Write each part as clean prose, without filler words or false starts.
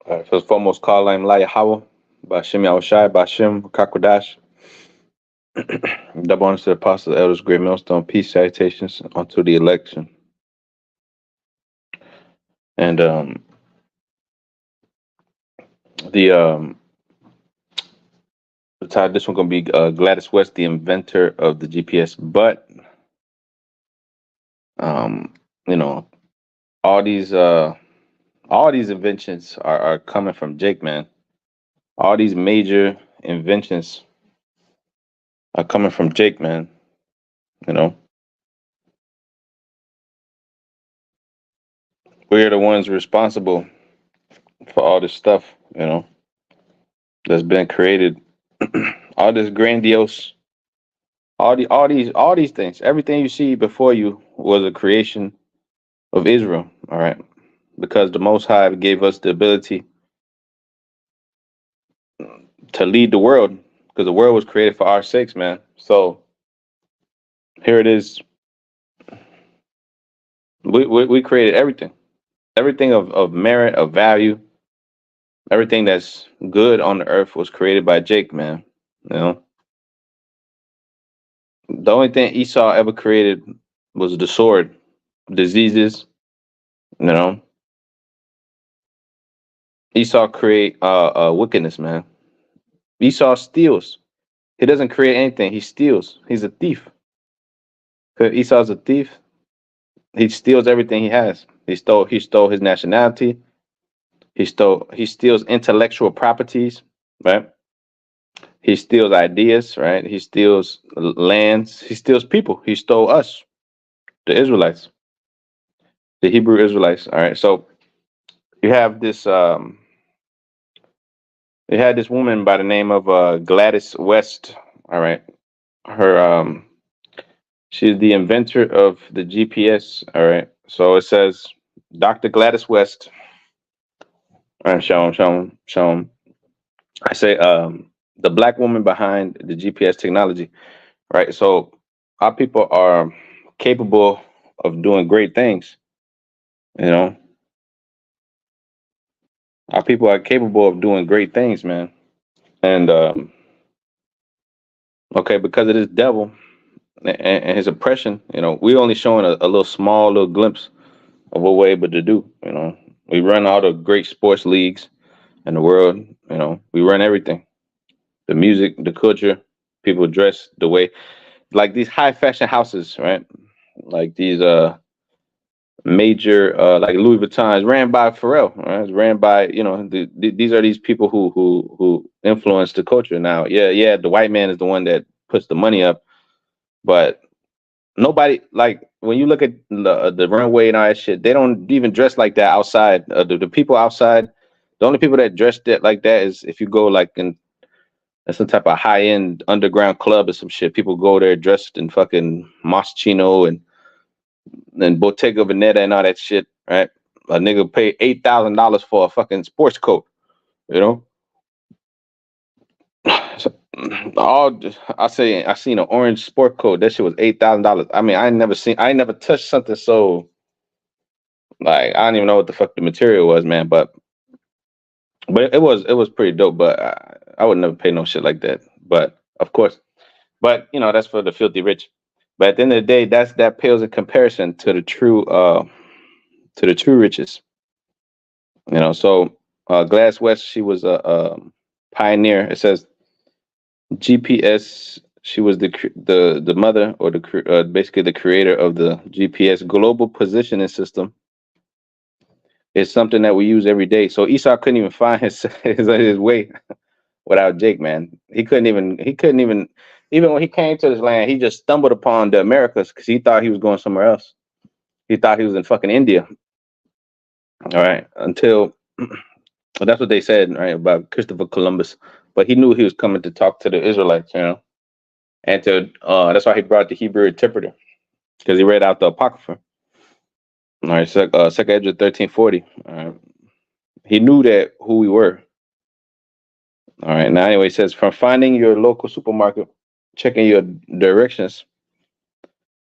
First foremost, call I'm Laya Hawa, Bashim Yahushai, Bashim Kakwadash, double honors to the apostles, elders, great millstone, peace, salutations unto the election. And the the title, this one gonna be Gladys West, the inventor of the GPS. But um, you know, all these uh all these inventions are coming from Jake, man. All these major inventions are coming from Jake, man. You know, we're the ones responsible for all this stuff, that's been created. All this grandiose, all these things. Everything you see before you was a creation of Israel. All right, because the Most High gave us the ability to lead the world, because the world was created for our sakes, man. So here it is. We created everything of merit, of value, everything that's good on the earth was created by Jake, man. You know, the only thing Esau ever created was the sword, diseases. You know, Esau create wickedness, man. Esau steals. He doesn't create anything. He steals. He's a thief. 'Cause Esau's a thief. He steals everything he has. He stole his nationality. He steals intellectual properties, right? He steals ideas, right? He steals lands. He steals people. He stole us, the Israelites, the Hebrew Israelites. All right. So you have this you had this woman by the name of Gladys West. All right. Her she's the inventor of the GPS. All right. So it says Dr. Gladys West. All right, show him, show him, show him. I say the black woman behind the GPS technology. Right. So our people are capable of doing great things. You know, our people are capable of doing great things, man. And okay, because of this devil and his oppression, we only showing a little small little glimpse of what we're able to do. We run all the great sports leagues in the world. We run everything, the music, the culture, people dress the way, like these high fashion houses, right? Like these major like Louis Vuitton is ran by Pharrell, right? It's ran by these are these people who influence the culture now. Yeah, yeah, the white man is the one that puts the money up, but nobody, like when you look at the runway and all that shit, they don't even dress like that outside. The people outside, the only people that dress that like that is if you go like in some type of high end underground club or some shit. People go there dressed in fucking Moschino and Bottega Veneta and all that shit, right? A nigga pay $8,000 for a fucking sports coat, you know. So, I seen an orange sport coat. That shit was $8,000. I mean, I ain't never touched something so, like, I don't even know what the fuck the material was, man. But it was pretty dope. But I would never pay no shit like that. But of course, but that's for the filthy rich. But at the end of the day, that pales in comparison to the true riches. So Glass West, she was a pioneer. It says GPS. She was the mother, or basically the creator of the GPS global positioning system. It's something that we use every day. So Esau couldn't even find his way without Jake, man. Even when he came to this land, he just stumbled upon the Americas because he thought he was going somewhere else. He thought he was in fucking India. All right, until well, that's what they said, right, about Christopher Columbus. But he knew he was coming to talk to the Israelites, and to that's why he brought the Hebrew interpreter, because he read out the Apocrypha. All right, Second Ezra 1340. All right, he knew that who we were. All right, now anyway, it says from finding your local supermarket, checking your directions.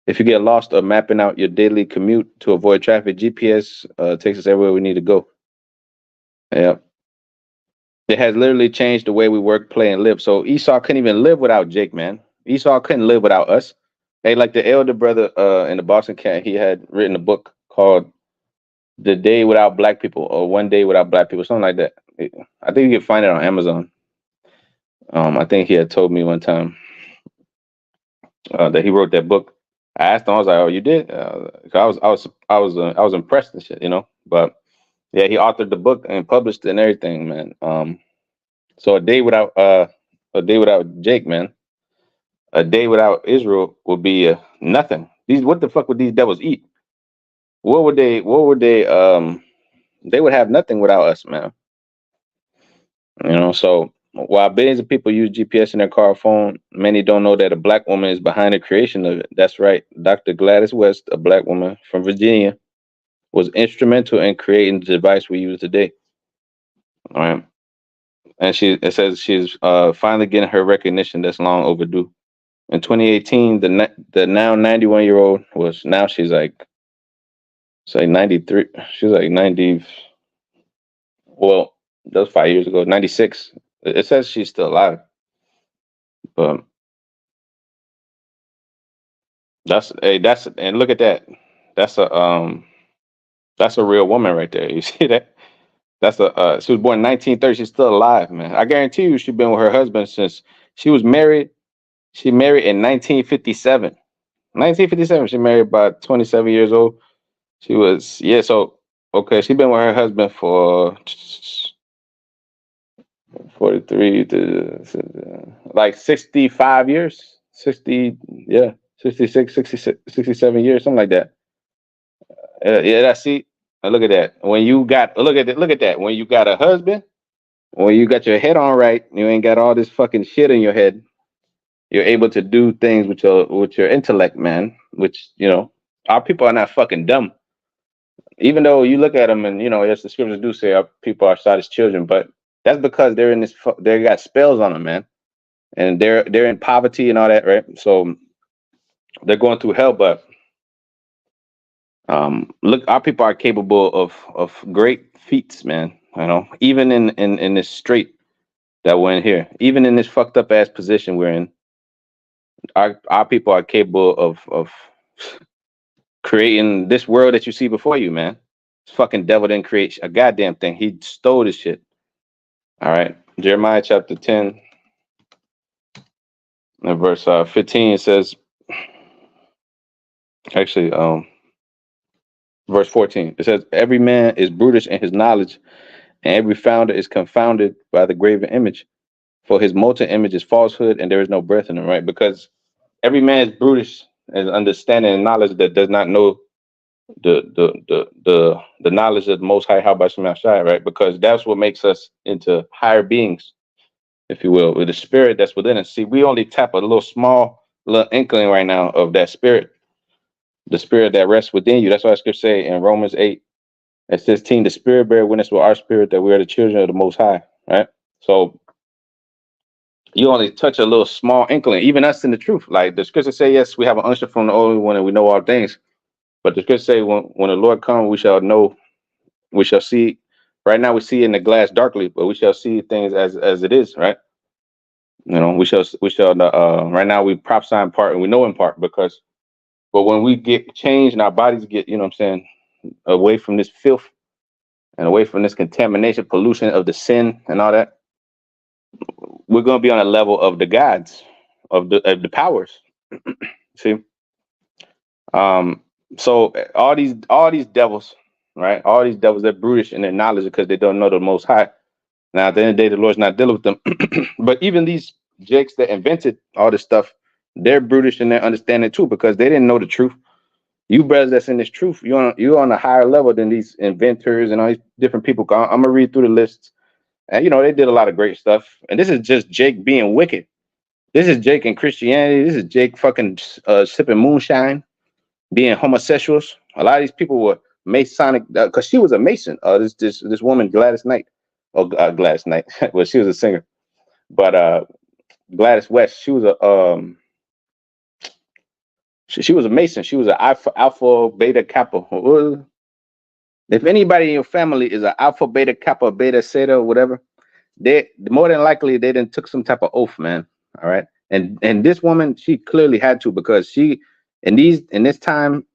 If you get lost or mapping out your daily commute to avoid traffic, GPS takes us everywhere we need to go. Yeah. It has literally changed the way we work, play, and live. So Esau couldn't even live without Jake, man. Esau couldn't live without us. Hey, like the elder brother in the Boston camp, he had written a book called "The Day Without Black People" or "One Day Without Black People," something like that. I think you can find it on Amazon. I think he had told me one time that he wrote that book. I asked him, I was like, "Oh, you did?" I was impressed and shit, you know. But yeah, he authored the book and published it and everything, man. So a day without Jake, man, a day without Israel would be nothing. These what the fuck would these devils eat? What would they? What would they? They would have nothing without us, man. You know. So while billions of people use GPS in their car or phone, many don't know that a black woman is behind the creation of it. That's right, Dr. Gladys West, a black woman from Virginia, was instrumental in creating the device we use today. All right. And it says she's finally getting her recognition that's long overdue. In 2018, the now 91-year-old was now she's like say 93. She's like 90. Well, that was 5 years ago. 96. It says she's still alive, but that's and look at that. That's that's a real woman right there. You see that? That's a she was born in 1930. She's still alive, man. I guarantee you, she's been with her husband since she was married. She married in 1957. 1957. She married about 27 years old. She was yeah. So okay, she been with her husband for 43 to like 65 years. 60 yeah, 66, 66, 67 years, something like that. Yeah, that's see. Look at that. When you got look at that. When you got a husband, when you got your head on right, you ain't got all this fucking shit in your head. You're able to do things with your intellect, man. Which our people are not fucking dumb. Even though you look at them and yes, the scriptures do say our people are Sodom's children, but that's because they're in this. They got spells on them, man, and they're in poverty and all that, right? So they're going through hell, but look, our people are capable of great feats, man. Even in this strait that we're in here, even in this fucked up ass position we're in, our people are capable of creating this world that you see before you, man. This fucking devil didn't create a goddamn thing. He stole this shit. All right. Jeremiah chapter 10 and verse 15 says, actually, verse 14, it says, every man is brutish in his knowledge, and every founder is confounded by the graven image. For his molten image is falsehood, and there is no breath in him, right? Because every man is brutish and understanding and knowledge that does not know the knowledge of the Most High, how about Shema Shai, right? Because that's what makes us into higher beings, if you will, with the spirit that's within us. See, we only tap a little inkling right now of that spirit, the spirit that rests within you. That's why Scripture say in Romans 8 and 16, the spirit bear witness with our spirit that we are the children of the Most High, right? So you only touch a little small inkling, even us in the truth. Like the Scripture say, yes, we have an unction from the Holy One and we know all things. But the Scripture say, when the Lord comes, we shall know, we shall see. Right now, we see in the glass darkly, but we shall see things as it is, right? We shall. Right now, we prophesy in part and we know in part but when we get changed and our bodies get, what I'm saying, away from this filth and away from this contamination, pollution of the sin and all that, we're going to be on a level of the gods, of the powers. See, so all these devils, right? All these devils, they're brutish in their knowledge because they don't know the Most High. Now, at the end of the day, the Lord's not dealing with them. But even these jakes that invented all this stuff, they're brutish in their understanding too, because they didn't know the truth. You brothers that's in this truth, you're on a higher level than these inventors and all these different people. I'm gonna read through the lists, and they did a lot of great stuff. And this is just Jake being wicked. This is Jake in Christianity. This is Jake fucking sipping moonshine, being homosexuals. A lot of these people were Masonic because she was a Mason. This woman Gladys Knight, or Gladys Knight. Well, she was a singer, but Gladys West, she was a she was a Mason. She was an alpha beta kappa. If anybody in your family is an alpha beta kappa beta zeta whatever, they more than likely they didn't took some type of oath, man. All right. And this woman, she clearly had to, because she in this time,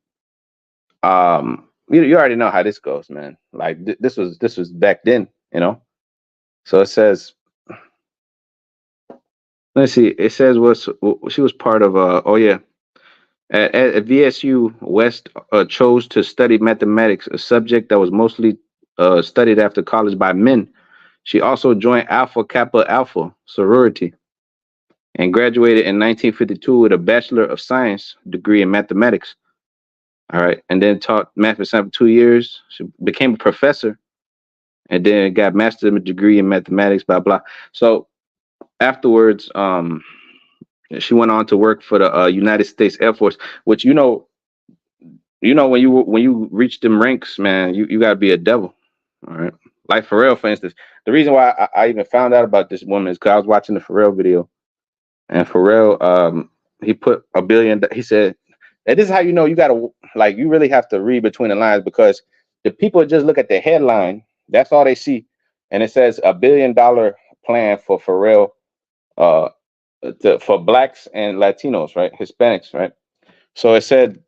you already know how this goes, man. Like this was back then, you know. So it says, let's see, it says was she was part of oh yeah, at VSU West, chose to study mathematics, a subject that was mostly studied after college by men. She also joined Alpha Kappa Alpha sorority and graduated in 1952 with a Bachelor of Science degree in mathematics. All right, and then taught math and science for 2 years. She became a professor, and then got master's degree in mathematics. Blah blah. So afterwards, she went on to work for the United States Air Force, which when you reach them ranks, man, you gotta be a devil. All right. Like Pharrell, for instance. The reason why I even found out about this woman is because I was watching the Pharrell video. And Pharrell, he put $1 billion. He said, and this is how you know you gotta, like, you really have to read between the lines, because the people just look at the headline, that's all they see. And it says $1 billion plan for Pharrell, uh for blacks and Latinos, right? Hispanics, right? So it said,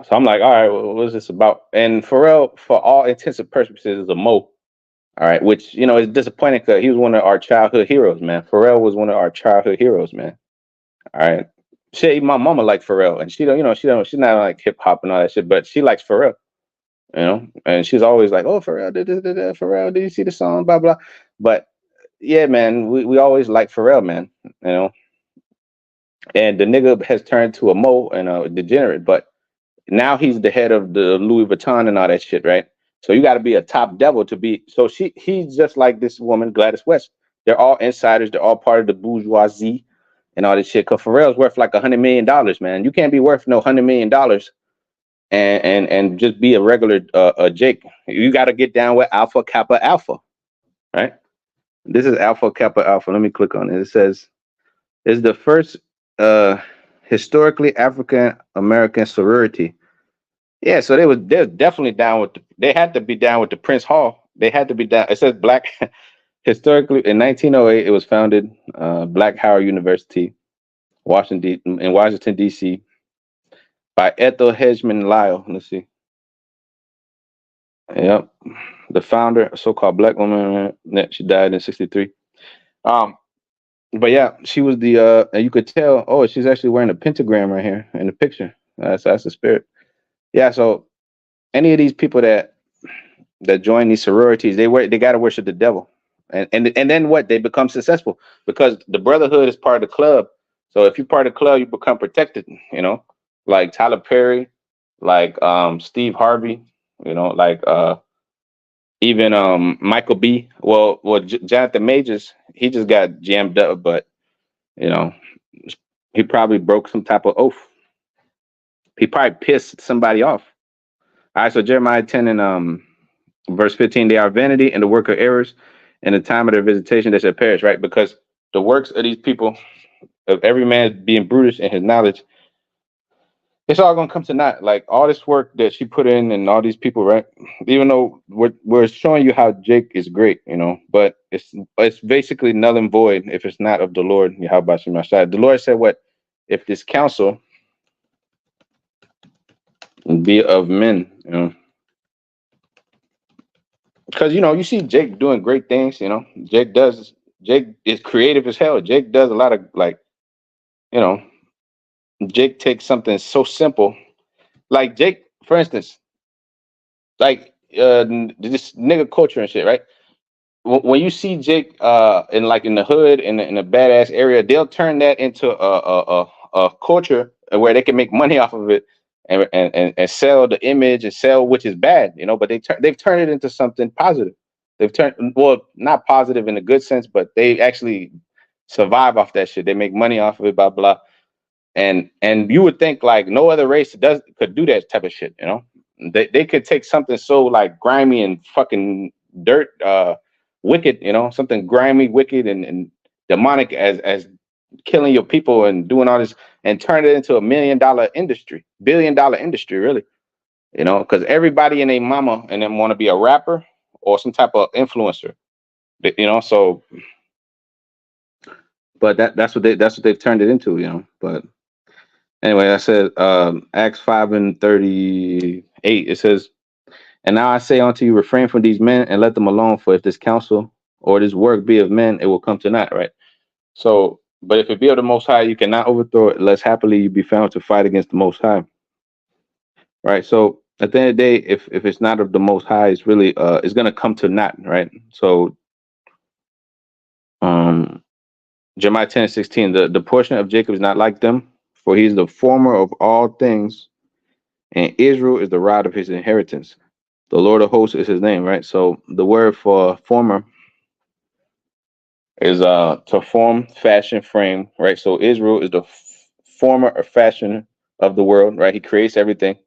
so I'm like, all right, well, what is this about? And Pharrell, for all intents and purposes, is a Mo. All right, which is disappointing, because he was one of our childhood heroes, man. Pharrell was one of our childhood heroes, man. All right. Shit, my mama liked Pharrell, and she's not like hip hop and all that shit, but she likes Pharrell, and she's always like, oh, Pharrell, Pharrell, did you see the song, blah blah. But yeah, man, we always like Pharrell, man, and the nigga has turned to a Mo and a degenerate, but now he's the head of the Louis Vuitton and all that shit, right? So you got to be a top devil to be. So he's just like this woman, Gladys West. They're all insiders. They're all part of the bourgeoisie and all this shit. Cause Pharrell's worth like $100 million, man. You can't be worth no $100 million and just be a regular Jake. You got to get down with Alpha Kappa Alpha, right? This is Alpha Kappa Alpha. Let me click on it. It says it's the first historically African American sorority. Yeah, so they're definitely down with they had to be down with the Prince Hall. They had to be down. It says black historically in 1908 it was founded, Black Howard University, Washington D.C. by Ethel Hedgeman Lyle. Let's see. Yep, the founder, a so-called black woman. She died in '63. Um, but yeah, she was the and you could tell. Oh, she's actually wearing a pentagram right here in the picture. That's the spirit. Yeah, so any of these people that join these sororities, they got to worship the devil, and then what? They become successful because the brotherhood is part of the club. So if you're part of the club, you become protected. Like Tyler Perry, like Steve Harvey, like even Michael B. Jonathan Majors, he just got jammed up, but you know he probably broke some type of oath. He probably pissed somebody off. All right, so Jeremiah 10 and verse 15, they are vanity and the work of errors, and the time of their visitation they shall perish, right? Because the works of these people, of every man being brutish in his knowledge, it's all gonna come to naught. Like all this work that she put in and all these people, right? Even though we're showing you how Jake is great, but it's basically null and void if it's not of the Lord. Yahweh Shemashai. The Lord said, "What if this counsel be of men?" Because you see Jake doing great things. Jake is creative as hell. Jake does a lot of you know Jake takes something so simple, like Jake, for instance, like this nigga culture and shit, right? When you see Jake in the hood in a badass area, they'll turn that into a culture where they can make money off of it and sell the image and sell, which is bad, but they've turned it into something positive. They've turned, well, not positive in a good sense, but they actually survive off that shit. They make money off of it, blah blah. And you would think like no other race could do that type of shit. They could take something so like grimy and fucking dirt, wicked, something grimy, wicked, and demonic as killing your people and doing all this, and turn it into $1 million industry, $1 billion industry, really. Because everybody and their mama and them want to be a rapper or some type of influencer. You know, so but that's what they've turned it into, you know. But anyway, I said Acts 5:38. It says, "And now I say unto you, refrain from these men and let them alone. For if this counsel or this work be of men, it will come to naught." Right. So, but if it be of the Most High, you cannot overthrow it, lest happily you be found to fight against the Most High. Right. So at the end of the day, if it's not of the Most High, it's really it's gonna come to naught. Right. So um Jeremiah 10:16, the portion of Jacob is not like them, for he is the former of all things, and Israel is the rod of his inheritance. The Lord of hosts is his name, right? So the word for former is to form, fashion, frame, right? So Israel is the former or fashion of the world, right? He creates everything.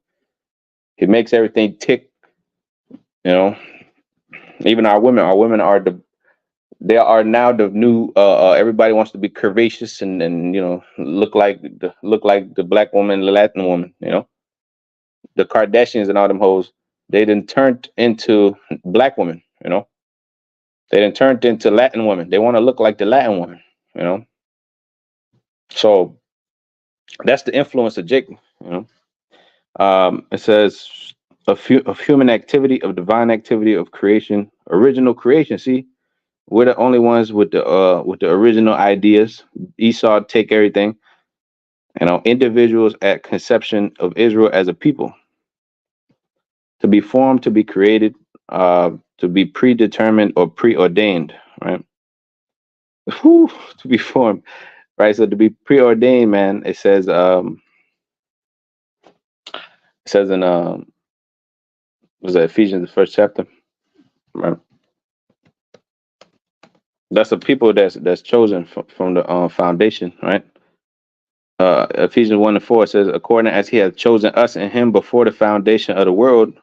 He makes everything tick, you know. Even our women are they are now the new everybody wants to be curvaceous and you know look like the black woman, the Latin woman, you know. The Kardashians and all them hoes, they then turned into black women, you know. They then turned into Latin women. They want to look like the Latin woman, you know. So that's the influence of Jacob, you know. It says of human activity, of divine activity, of creation, original creation. See, we're the only ones with the original ideas. Esau take everything, you know. Individuals at conception of Israel as a people, to be formed, to be created, to be predetermined or preordained, right? Whew, to be formed, right? So to be preordained, man, it says in was that Ephesians the first chapter, right? That's the people that's chosen from the foundation, right? Ephesians 1:4 says, according as he has chosen us in him before the foundation of the world,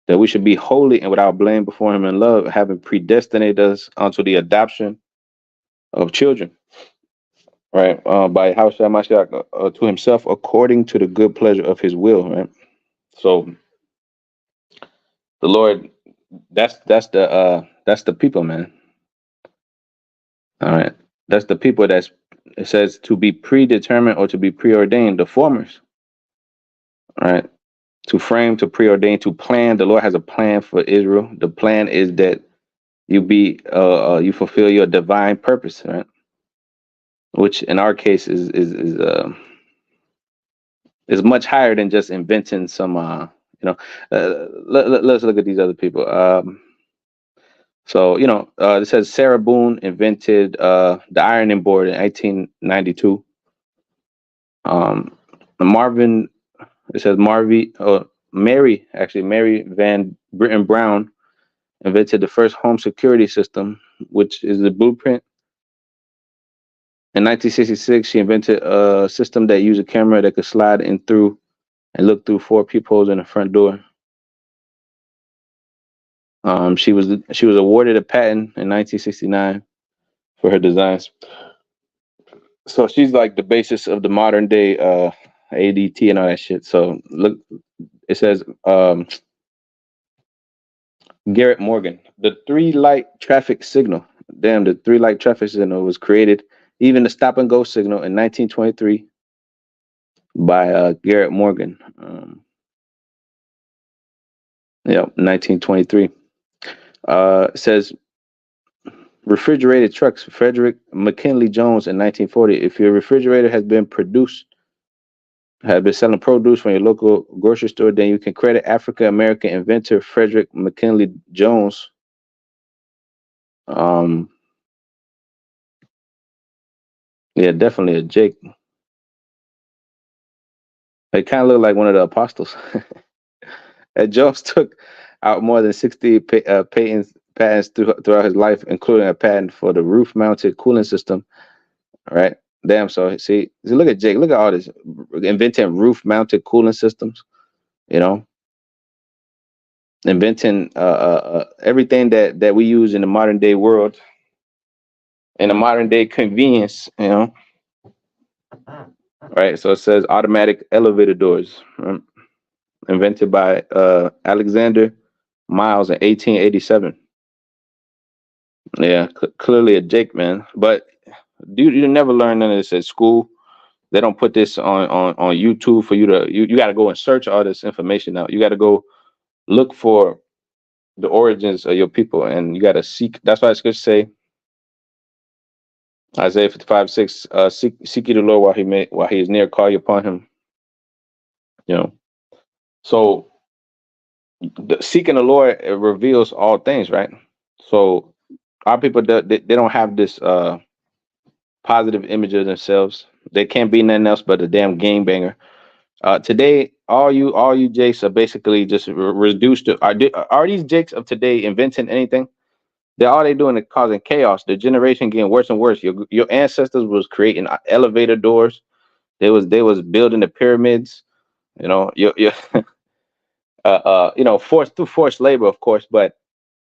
that we should be holy and without blame before him in love, having predestinated us unto the adoption of children, right? By Haushai Mashiach to himself according to the good pleasure of his will, right? So the Lord, that's the people, man. All right. That's the people that's it says to be predetermined or to be preordained, the formers, right? To frame, to preordain, to plan. The Lord has a plan for Israel. The plan is that you fulfill your divine purpose, right? Which in our case is much higher than just inventing some you know let's look at these other people. So you know, it says Sarah Boone invented the ironing board in 1892. Marvin, it says Mary Van Britton Brown invented the first home security system, which is the blueprint. In 1966, she invented a system that used a camera that could slide in through and look through four peepholes in the front door. She was awarded a patent in 1969 for her designs. So she's like the basis of the modern day ADT and all that shit. So look, it says Garrett Morgan, the three light traffic signal. Damn, the three light traffic signal was created, even the stop and go signal in 1923 by Garrett Morgan. Yeah, 1923. It says refrigerated trucks, Frederick McKinley Jones in 1940. If your refrigerator has been selling produce from your local grocery store, then you can credit African American inventor Frederick McKinley Jones. Yeah, definitely a Jake. It kind of looked like one of the apostles. And Jones took out more than 60 patents throughout his life, including a patent for the roof-mounted cooling system. All right, damn. So see, look at Jake. Look at all this inventing roof-mounted cooling systems. You know, inventing everything that we use in the modern day world, in the modern day convenience. You know, right? So it says automatic elevator doors, right? Invented by Alexander Miles in 1887. Yeah, clearly a Jake, man. But you never learn none of this at school. They don't put this on YouTube for you to you got to go and search all this information out. You got to go look for the origins of your people, and you got to seek. That's why it's good to say Isaiah 55:6. Seek ye the Lord while he is near, call you upon him. You know, so seeking the Lord, it reveals all things, right? So our people they don't have this positive image of themselves. They can't be nothing else but a damn game banger. Today, all you Jakes are basically just reduced to are these Jakes of today inventing anything? They're all they doing is causing chaos. The generation getting worse and worse. Your ancestors was creating elevator doors. They was building the pyramids. Your forced through forced labor, of course, but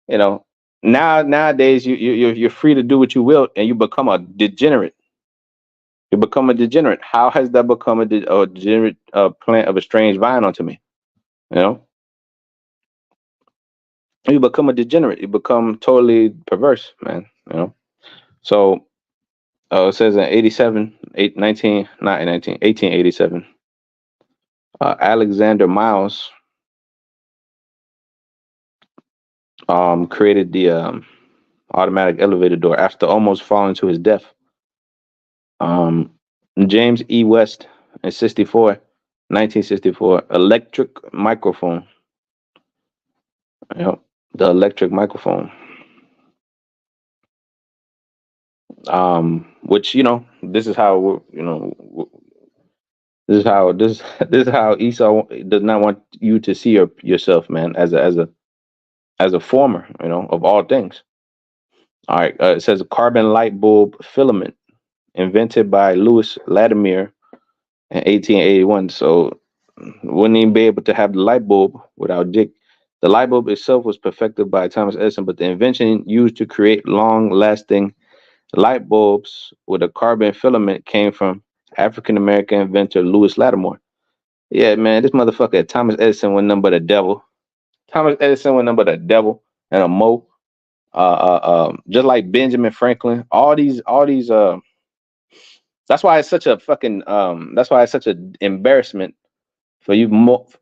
you know nowadays you're free to do what you will, and you become a degenerate. You become a degenerate. How has that become a degenerate plant of a strange vine unto me? You know, you become a degenerate. You become totally perverse, man. So it says in 87, 19, not in 19, 1887, Alexander Miles created the automatic elevator door after almost falling to his death. Um, James E. West in 1964, electric microphone. Yep, the electric microphone. Which this is how this is how Esau does not want you to see yourself, man, as a former, of all things. All right, it says a carbon light bulb filament invented by Louis Latimer in 1881. So wouldn't even be able to have the light bulb without Dick. The light bulb itself was perfected by Thomas Edison, but the invention used to create long-lasting light bulbs with a carbon filament came from African American inventor Louis Latimer. Yeah, man, this motherfucker Thomas Edison was nothing but a devil. Thomas Edison was nothing but a devil and a mo. Just like Benjamin Franklin, all these. That's why it's such a fucking. That's why it's such an embarrassment for you.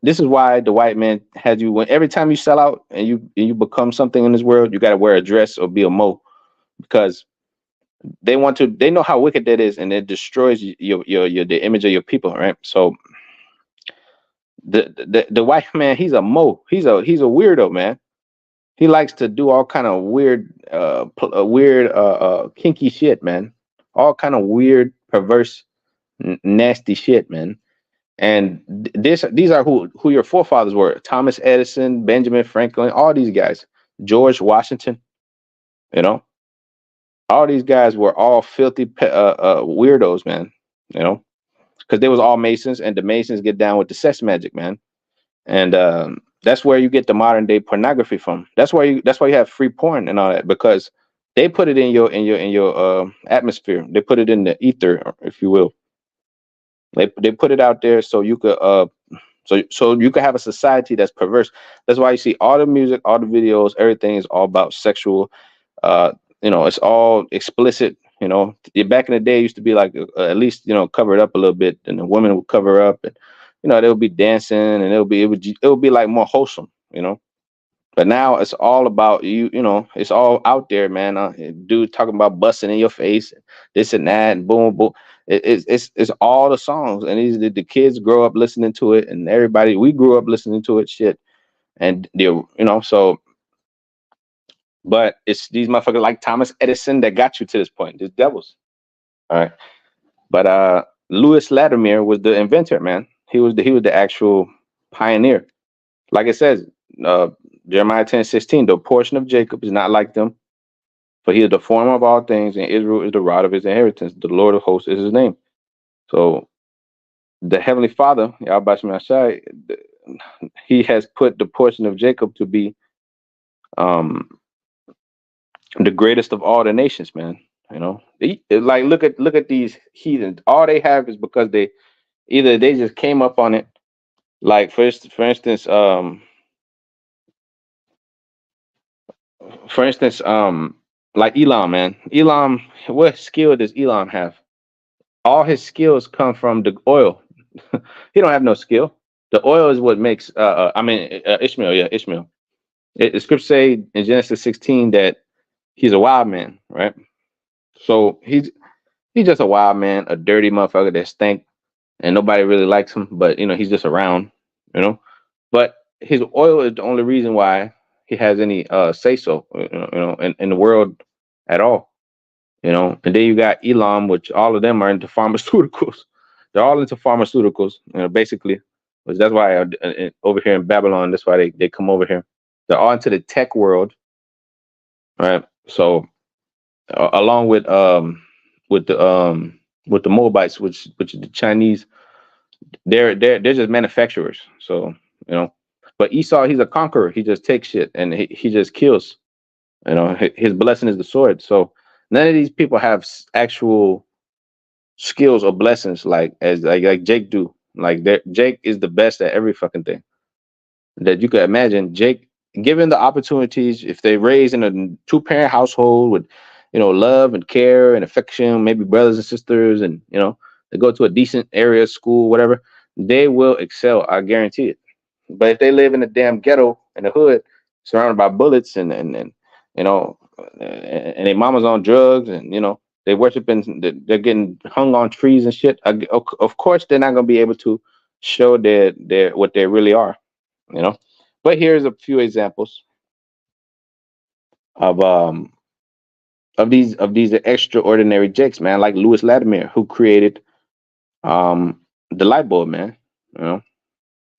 This is why the white man has you. When every time you sell out and you become something in this world, you got to wear a dress or be a mo because they want to. They know how wicked that is, and it destroys your the image of your people, right? So the white man, he's a mo. He's a weirdo, man. He likes to do all kind of weird, kinky shit, man. All kind of weird, perverse, nasty shit, man. And these are who your forefathers were: Thomas Edison, Benjamin Franklin, all these guys, George Washington. You know, all these guys were all filthy weirdos, man. You know, because they was all Masons, and the Masons get down with the sex magic, man. And that's where you get the modern day pornography from. That's why you have free porn and all that, because they put it in your atmosphere. They put it in the ether, if you will. They put it out there so you could so you could have a society that's perverse. That's why you see all the music, all the videos, everything is all about sexual. uh it's all explicit. Back in the day, it used to be like at least cover it up a little bit, and the women would cover up, and they'll be dancing, and it would be like more wholesome. But now it's all about it's all out there, man. Dude talking about busting in your face, this and that, and boom, boom. It's all the songs, and the kids grow up listening to it, and everybody we grew up listening to it, shit. And so, but it's these motherfuckers like Thomas Edison that got you to this point. These devils, all right. But Louis Latimer was the inventor, man. He was the actual pioneer. Like it says, uh, Jeremiah 10:16, the portion of Jacob is not like them, for he is the former of all things, and Israel is the rod of his inheritance. The Lord of hosts is his name. So the Heavenly Father, Yahweh Shai Shai, he has put the portion of Jacob to be um, the greatest of all the nations, man. Like look at these heathens. All they have is because they just came up on it. Like for instance, like Elam, man. Elam, what skill does Elam have? All his skills come from the oil. He don't have no skill. The oil is what makes. Ishmael. Yeah, Ishmael. The scripture say in Genesis 16 that he's a wild man, right? So he's just a wild man, a dirty motherfucker that stink, and nobody really likes him. But he's just around, you know. But his oil is the only reason why he has any say so, in the world at all. And then you got Elam, which all of them are into pharmaceuticals. They're all into pharmaceuticals, basically. Which that's why over here in Babylon, that's why they come over here. They're all into the tech world, right? So along with the Moabites, which the Chinese, they're just manufacturers. So but Esau, he's a conqueror. He just takes shit and he just kills. His blessing is the sword. So none of these people have actual skills or blessings like Jake do. Like Jake is the best at every fucking thing that you could imagine. Jake, given the opportunities, if they raised in a two-parent household with, love and care and affection, maybe brothers and sisters, and they go to a decent area school, whatever, they will excel. I guarantee it. But if they live in a damn ghetto in the hood, surrounded by bullets and and their mama's on drugs and they worshiping, they're getting hung on trees and shit. Of course, they're not gonna be able to show their what they really are. you know. But here's a few examples of these extraordinary jakes, man, like Louis Latimer, who created the light bulb, man. You know,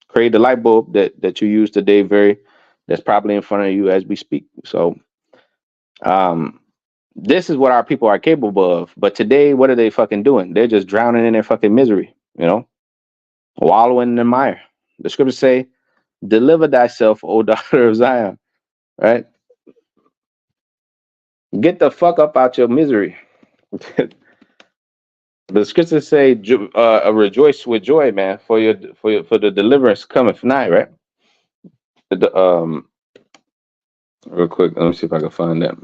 create the light bulb that you use today, that's probably in front of you as we speak. So um this is what our people are capable of. But today, what are they fucking doing? They're just drowning in their fucking misery, wallowing in the mire. The scriptures say, deliver thyself, O daughter of Zion, right? Get the fuck up out your misery. The scriptures say, rejoice with joy, man, for the deliverance cometh nigh, right? The real quick, let me see if I can find that.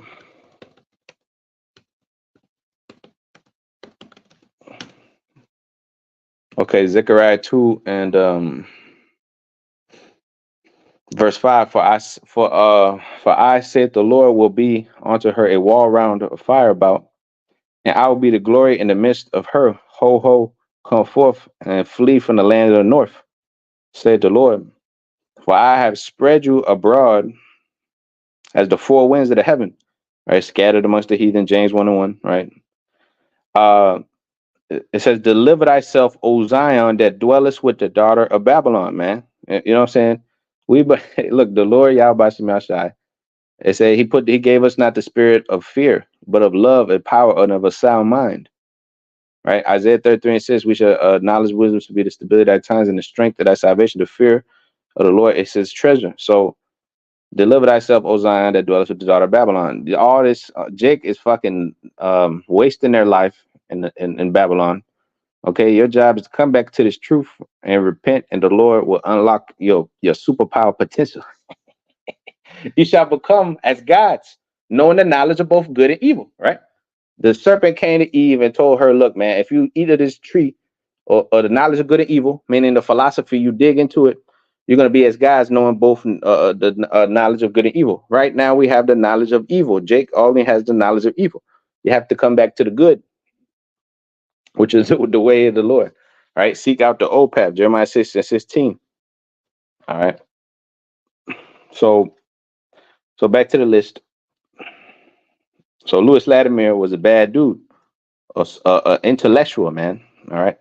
Okay, Zechariah 2 and verse 5. For I said the Lord will be unto her a wall round a fire about, and I will be the glory in the midst of her. Ho ho, come forth and flee from the land of the north, said the Lord. For I have spread you abroad as the four winds of the heaven, right? Scattered amongst the heathen, James 1:1, right? Uh it says, deliver thyself, O Zion, that dwellest with the daughter of Babylon, man. You know what I'm saying? Look, the Lord Yahweh Shai. It said he gave us not the spirit of fear, but of love and power and of a sound mind. Right? Isaiah 33:6, we shall acknowledge wisdom to be the stability of times and the strength of thy salvation, the fear of the Lord is his treasure. So deliver thyself, O Zion, that dwelleth with the daughter of Babylon. All this, Jake is fucking wasting their life in Babylon. Okay, your job is to come back to this truth and repent, and the Lord will unlock your superpower potential. You shall become as gods, knowing the knowledge of both good and evil, right? The serpent came to Eve and told her, look, man, if you eat of this tree or the knowledge of good and evil, meaning the philosophy, you dig into it, you're going to be as gods, knowing both the knowledge of good and evil. Right now, we have the knowledge of evil. Jake only has the knowledge of evil. You have to come back to the good, which is the way of the Lord. Right? Seek out the old path, Jeremiah 6:16. All right. So back to the list. So Louis Latimer was a bad dude, a intellectual man. All right.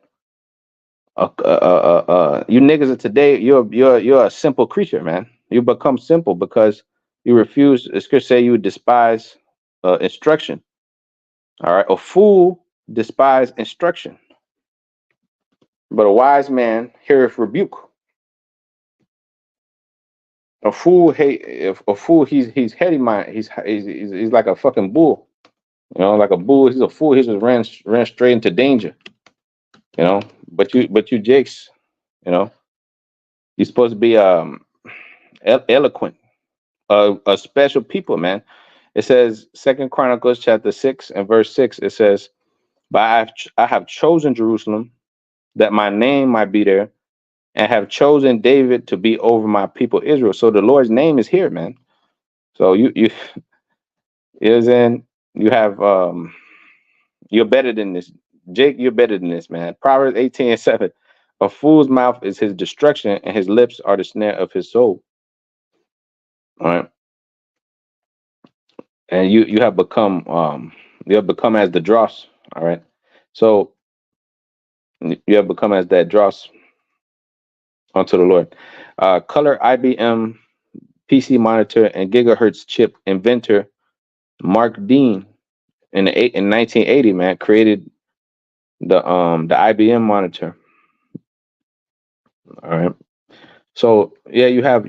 You niggas of today, you're a simple creature, man. You become simple because you refuse. The scripture say you despise instruction. All right. A fool despise instruction, but a wise man heareth rebuke. A fool hate. If a fool, he's heady mind. He's like a fucking bull. Like a bull. He's a fool. He just ran straight into danger. But you Jakes. You're supposed to be eloquent. A special people, man. It says Second Chronicles chapter 6 and verse 6. It says, "But I have chosen Jerusalem, that my name might be there, and have chosen David to be over my people Israel." So the Lord's name is here, man. So is in you have you're better than this. Jake, you're better than this, man. Proverbs 18:7. A fool's mouth is his destruction, and his lips are the snare of his soul. All right. And you have become as the dross. All right. So you have become as that dross unto the Lord. Color IBM PC monitor and gigahertz chip inventor Mark Dean in 1980, man, created the IBM monitor. All right. So yeah, you have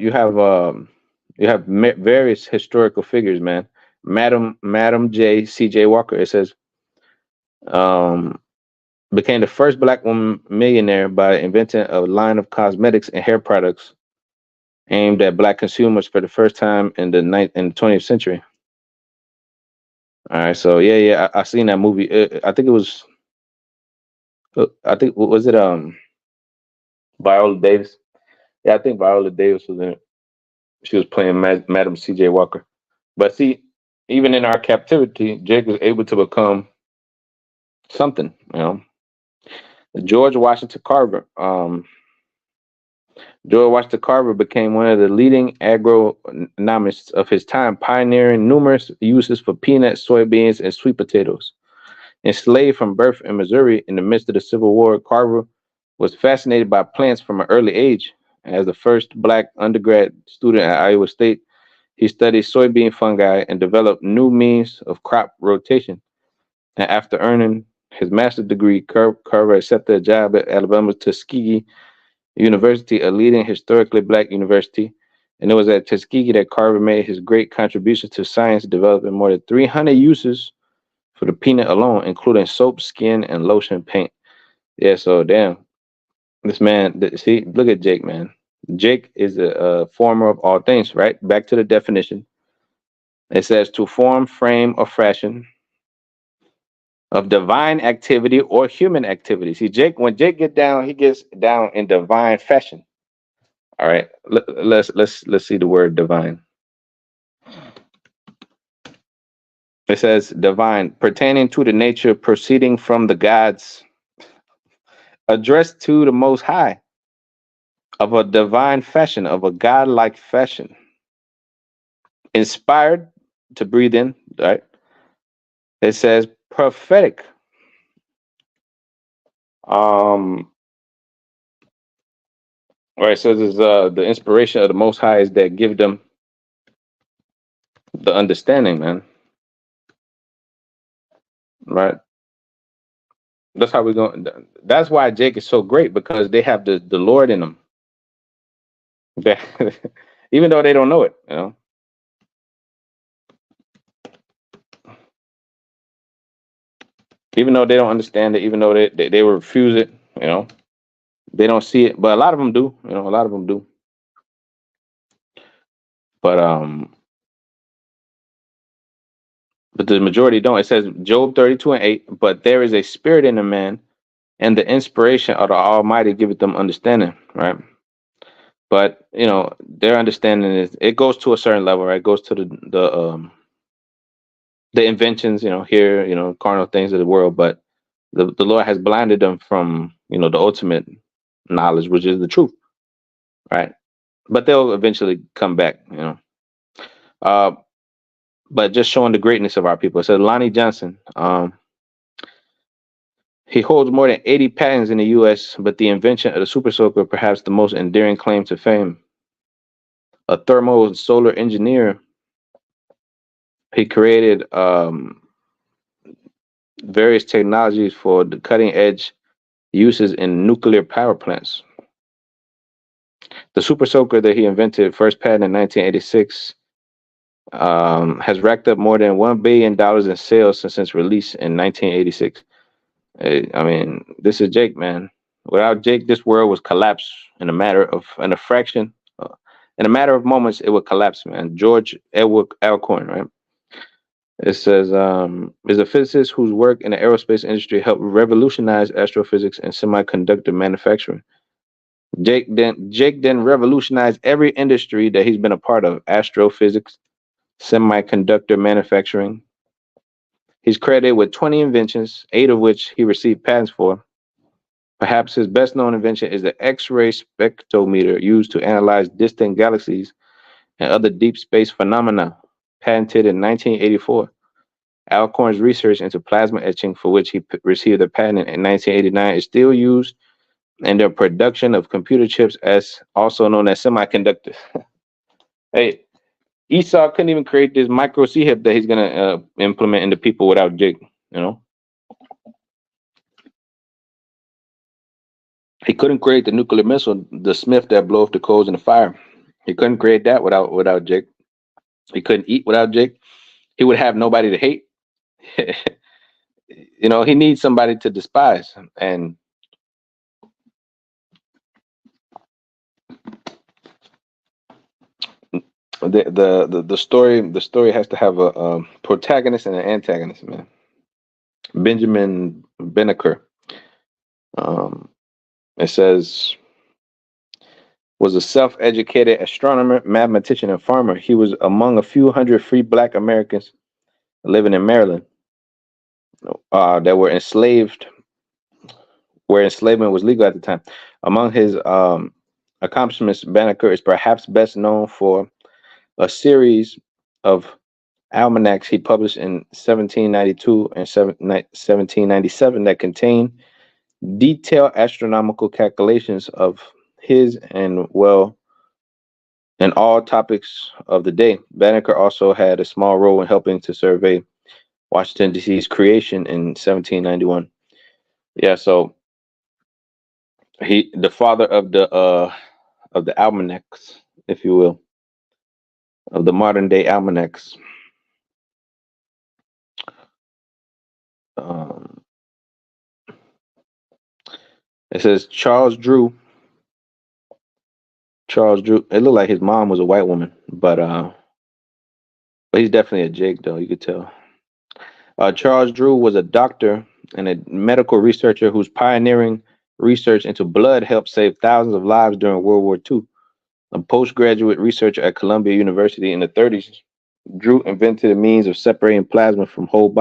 various historical figures, man. Madam J. C.J. Walker. It says um, became the first black woman millionaire by inventing a line of cosmetics and hair products aimed at black consumers for the first time in the 20th century. All right, so I seen that movie. I think it was, I think was it Viola Davis? Yeah, I think Viola Davis was in it. She was playing Madam C.J. Walker. But see, even in our captivity, Jake was able to become something. George Washington Carver. George Washington Carver became one of the leading agronomists of his time, pioneering numerous uses for peanuts, soybeans, and sweet potatoes. Enslaved from birth in Missouri in the midst of the Civil War, Carver was fascinated by plants from an early age. As the first black undergrad student at Iowa State, he studied soybean fungi and developed new means of crop rotation. And after earning his master's degree, Carver accepted a job at Alabama's Tuskegee University, a leading historically black university. And it was at Tuskegee that Carver made his great contribution to science, developing more than 300 uses for the peanut alone, including soap, skin, and lotion paint. Yeah, so damn, this man, see, look at Jake, man. Jake is a former of all things, right? Back to the definition. It says to form, frame, or fashion of divine activity or human activity. See, Jake, when Jake get down, he gets down in divine fashion. All right, let's see the word divine. It says divine, pertaining to the nature proceeding from the gods, addressed to the Most High, of a divine fashion, of a godlike fashion, inspired to breathe in. Right. It says prophetic. All right, so this is the inspiration of the Most High is that give them the understanding, man. Right. That's how we're going. That's why Jake is so great because they have the Lord in them. They, even though they don't know it, even though they don't understand it, even though they will refuse it, they don't see it. But a lot of them do, a lot of them do. But but the majority don't. It says Job 32:8. But there is a spirit in a man, and the inspiration of the Almighty giveth them understanding. Right. But their understanding is it goes to a certain level, right? It goes to the inventions, here, carnal things of the world, but the Lord has blinded them from, the ultimate knowledge, which is the truth, right? But they'll eventually come back, Uh, but just showing the greatness of our people. So Lonnie Johnson, he holds more than 80 patents in the U.S., but the invention of the Super Soaker, perhaps the most enduring claim to fame. A thermo and solar engineer, he created various technologies for the cutting edge uses in nuclear power plants. The Super Soaker that he invented, first patent in 1986, has racked up more than $1 billion in sales since its release in 1986. I mean, this is Jake, man. Without Jake, this world was collapsed in a fraction, in a matter of moments, it would collapse, man. George Edward Alcorn, right? It says, is a physicist whose work in the aerospace industry helped revolutionize astrophysics and semiconductor manufacturing. Jake then revolutionized every industry that he's been a part of: astrophysics, semiconductor manufacturing. He's credited with 20 inventions, 8 of which he received patents for. Perhaps his best known invention is the X-ray spectrometer used to analyze distant galaxies and other deep space phenomena, patented in 1984. Alcorn's research into plasma etching, for which he received a patent in 1989, is still used in the production of computer chips, as also known as semiconductors. Hey, Esau couldn't even create this micro C chip that he's gonna implement into people without Jake. You know, he couldn't create the nuclear missile, the Smith that blow up the coals in the fire. He couldn't create that without Jake. He couldn't eat without Jake. He would have nobody to hate. You know, he needs somebody to despise. And the story has to have a protagonist and an antagonist, man. Benjamin Benneker. Um, it says, was a self-educated astronomer, mathematician, and farmer. He was among a few hundred free Black Americans living in Maryland that were enslaved, where enslavement was legal at the time. Among his accomplishments, Banneker is perhaps best known for a series of almanacs he published in 1792 and 1797 that contain detailed astronomical calculations of his and all topics of the day. Banneker also had a small role in helping to survey Washington D.C.'s creation in 1791. Yeah, so the father of the almanacs, if you will, of the modern day almanacs. Um, it says Charles Drew. Charles Drew. It looked like his mom was a white woman, but he's definitely a Jake, though. You could tell. Charles Drew was a doctor and a medical researcher whose pioneering research into blood helped save thousands of lives during World War II. A postgraduate researcher at Columbia University in the 30s, Drew invented a means of separating plasma from from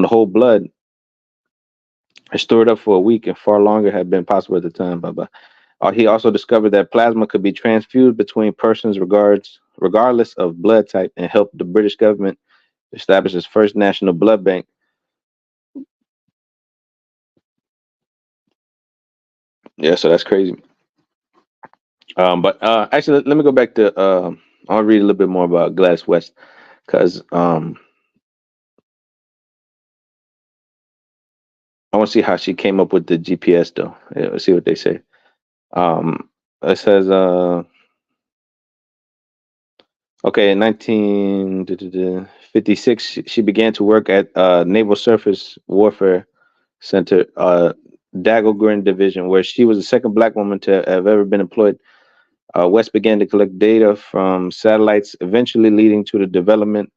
the whole blood. It stored up for a week and far longer had been possible at the time. He also discovered that plasma could be transfused between persons regardless of blood type, and helped the British government establish its first national blood bank. Yeah, so that's crazy. But actually, let me go back to. I'll read a little bit more about Gladys West, because I want to see how she came up with the GPS, though. Yeah, let's see what they say. It says, okay, in 1956, she began to work at Naval Surface Warfare Center, Dahlgren Division, where she was the second Black woman to have ever been employed. West began to collect data from satellites, eventually leading to the development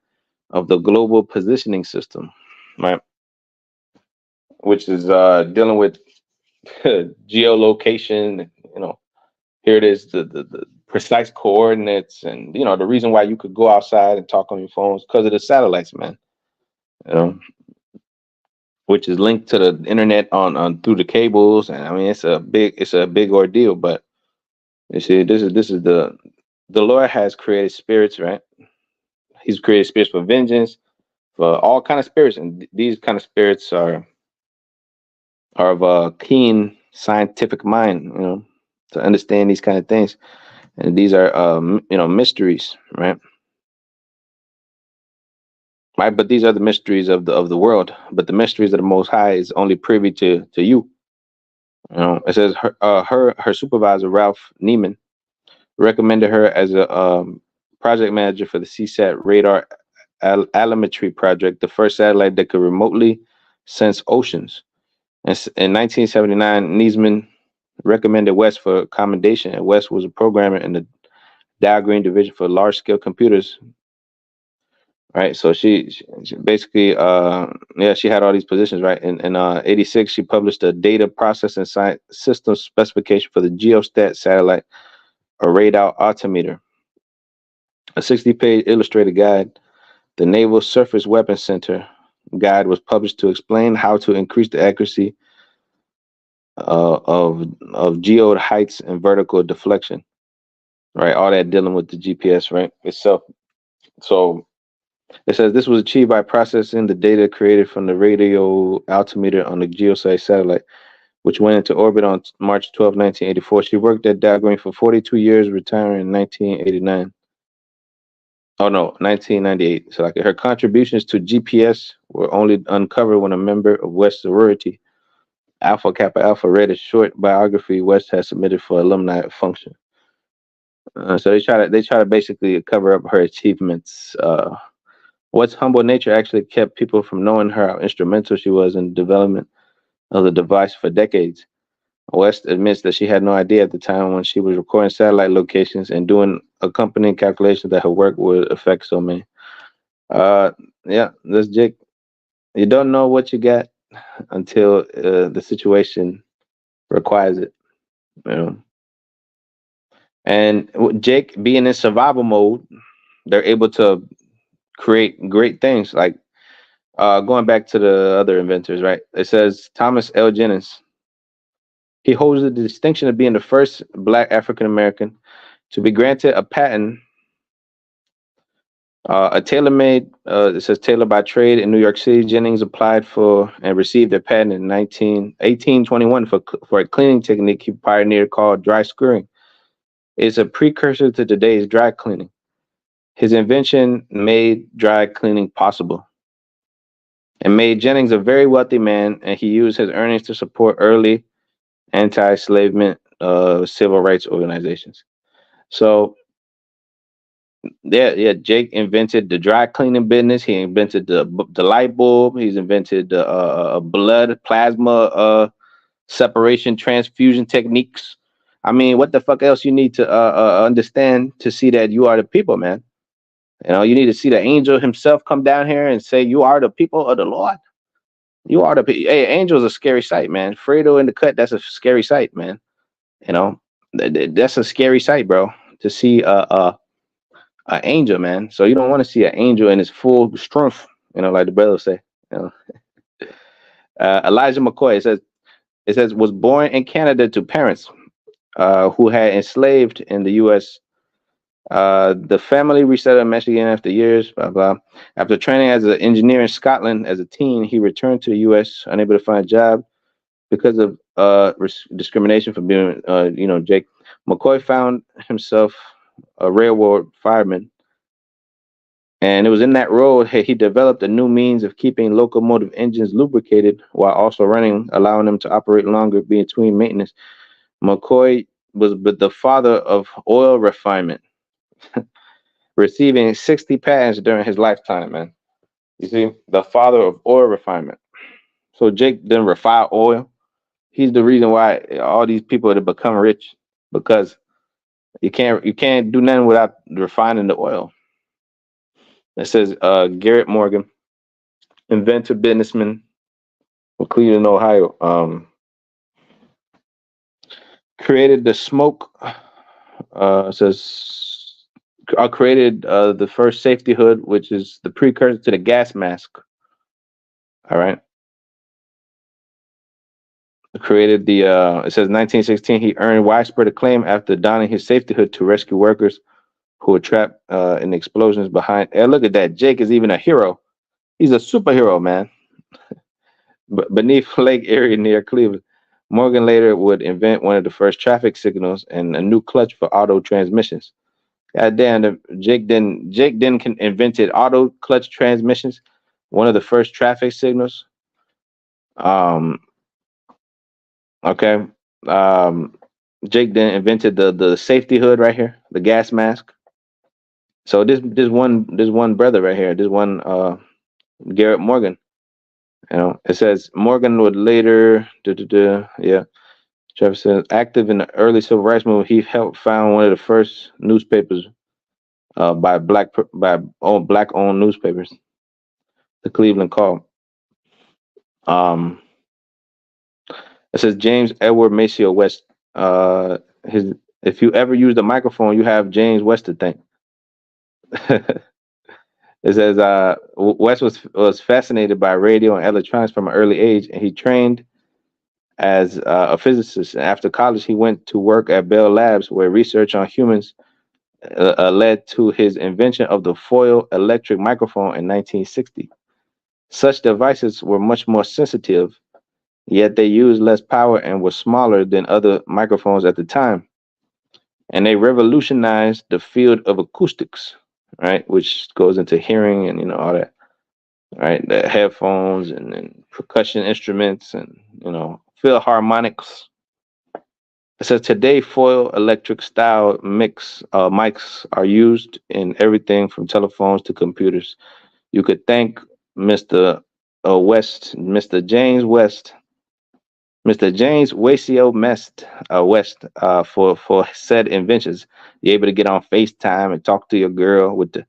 of the Global Positioning System, right? Which is dealing with geolocation. You know, here it is, the precise coordinates, and the reason why you could go outside and talk on your phones because of the satellites, man. You know, which is linked to the internet on through the cables, and I mean it's a big ordeal. But you see, this is the Lord has created spirits, right? He's created spirits for vengeance, for all kind of spirits, and these kind of spirits are of a keen scientific mind, to understand these kind of things. And these are mysteries, right? Right, but these are the mysteries of the world. But the mysteries of the Most High is only privy to you. It says her supervisor, Ralph Neiman, recommended her as a project manager for the CSAT radar allometry project, the first satellite that could remotely sense oceans. In 1979, Niesman recommended West for commendation, and West was a programmer in the Dahlgren division for large-scale computers, right? So she basically, yeah, she had all these positions, right? In 86, she published a data processing science system specification for the geostat satellite, a radar altimeter, a 60-page illustrated guide. The Naval Surface Weapons Center guide was published to explain how to increase the accuracy of geode heights and vertical deflection, right? All that dealing with the GPS, right? Itself. So it says this was achieved by processing the data created from the radio altimeter on the geosite satellite, which went into orbit on March 12, 1984. She worked at Dow Green for 42 years, retiring in 1989. Oh no, 1998. So like her contributions to GPS were only uncovered when a member of West sorority, Alpha Kappa Alpha, read a short biography West had submitted for alumni function. So they try to basically cover up her achievements. What's humble nature actually kept people from knowing her how instrumental she was in the development of the device for decades. West admits that she had no idea at the time when she was recording satellite locations and doing accompanying calculations that her work would affect so many. Uh, yeah, this Jake. You don't know what you got until the situation requires it. You know, and with Jake being in survival mode, they're able to create great things. Like going back to the other inventors, right? It says Thomas L. Jennings. He holds the distinction of being the first Black African American to be granted a patent, a tailor-made. It says tailored by trade in New York City. Jennings applied for and received a patent in 1821 for a cleaning technique he pioneered called dry screwing. It's a precursor to today's dry cleaning. His invention made dry cleaning possible and made Jennings a very wealthy man, and he used his earnings to support early anti-enslavement civil rights organizations. So yeah, Jake invented the dry cleaning business. He invented the light bulb. He's invented the blood plasma separation transfusion techniques. I mean, what the fuck else you need to understand to see that you are the people, man? You know, you need to see the angel himself come down here and say, "You are the people of the Lord." You are the hey, angel's a scary sight, man. Fredo in the cut, that's a scary sight, man. You know, that's a scary sight, bro. To see a angel, man. So you don't want to see an angel in his full strength, you know, like the brother say. You know, Elijah McCoy it says was born in Canada to parents who had enslaved in the U.S. The family resettled in Michigan after years. Blah blah. After training as an engineer in Scotland as a teen, he returned to the U.S. unable to find a job because of discrimination for being, Jake. McCoy found himself a railroad fireman, and it was in that role he developed a new means of keeping locomotive engines lubricated while also running, allowing them to operate longer between maintenance. McCoy was the father of oil refinement, receiving 60 patents during his lifetime, man. You see, the father of oil refinement. So Jake didn't refine oil. He's the reason why all these people have become rich, because you can't do nothing without refining the oil. It says Garrett Morgan, inventor, businessman from Cleveland, Ohio, created the smoke. Says created the first safety hood, which is the precursor to the gas mask. All right. Created the. It says 1916. He earned widespread acclaim after donning his safety hood to rescue workers who were trapped in the explosions behind. Hey, look at that! Jake is even a hero. He's a superhero, man. Beneath Lake Erie near Cleveland. Morgan later would invent one of the first traffic signals and a new clutch for auto transmissions. God damn, Jake then invented auto clutch transmissions, one of the first traffic signals. Um, okay. Um, Jake then invented the safety hood right here, the gas mask. So this one brother right here, this one Garrett Morgan. You know, it says Morgan would later, yeah. Trevor says, active in the early civil rights movement, he helped found one of the first newspapers by black owned newspapers. The Cleveland Call. Um, it says James Edward Maceo West. His If you ever used a microphone, you have James West to thank. It says West was fascinated by radio and electronics from an early age, and he trained as a physicist. And after college, he went to work at Bell Labs, where research on humans led to his invention of the foil electric microphone in 1960. Such devices were much more sensitive, yet they used less power and were smaller than other microphones at the time. And they revolutionized the field of acoustics, right? Which goes into hearing and all that, right? The headphones and percussion instruments and philharmonics. It says today foil electric style mics are used in everything from telephones to computers. You could thank Mr. Mr. James West, Mr. James Wacio West, for said inventions. You're able to get on FaceTime and talk to your girl with the,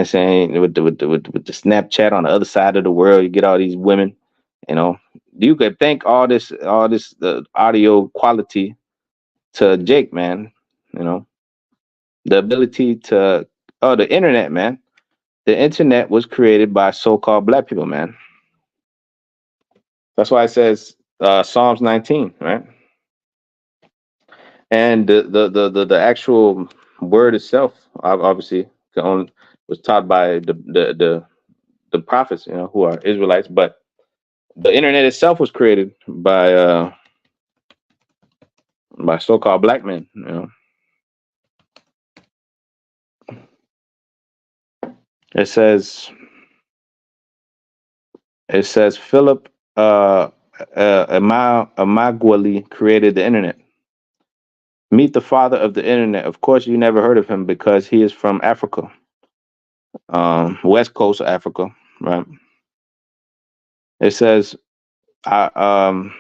saying, with the Snapchat on the other side of the world. You get all these women, you know. You could thank all this audio quality to Jake, man. You know, the ability to the internet, man. The internet was created by so-called black people, man. That's why it says Psalms 19, right? And the actual word itself, obviously, was taught by the prophets, who are Israelites. But the internet itself was created by so-called black men. It says Philip Amagwali created the internet. Meet the father of the internet. Of course, you never heard of him because he is from Africa, west coast of Africa, right? It says, the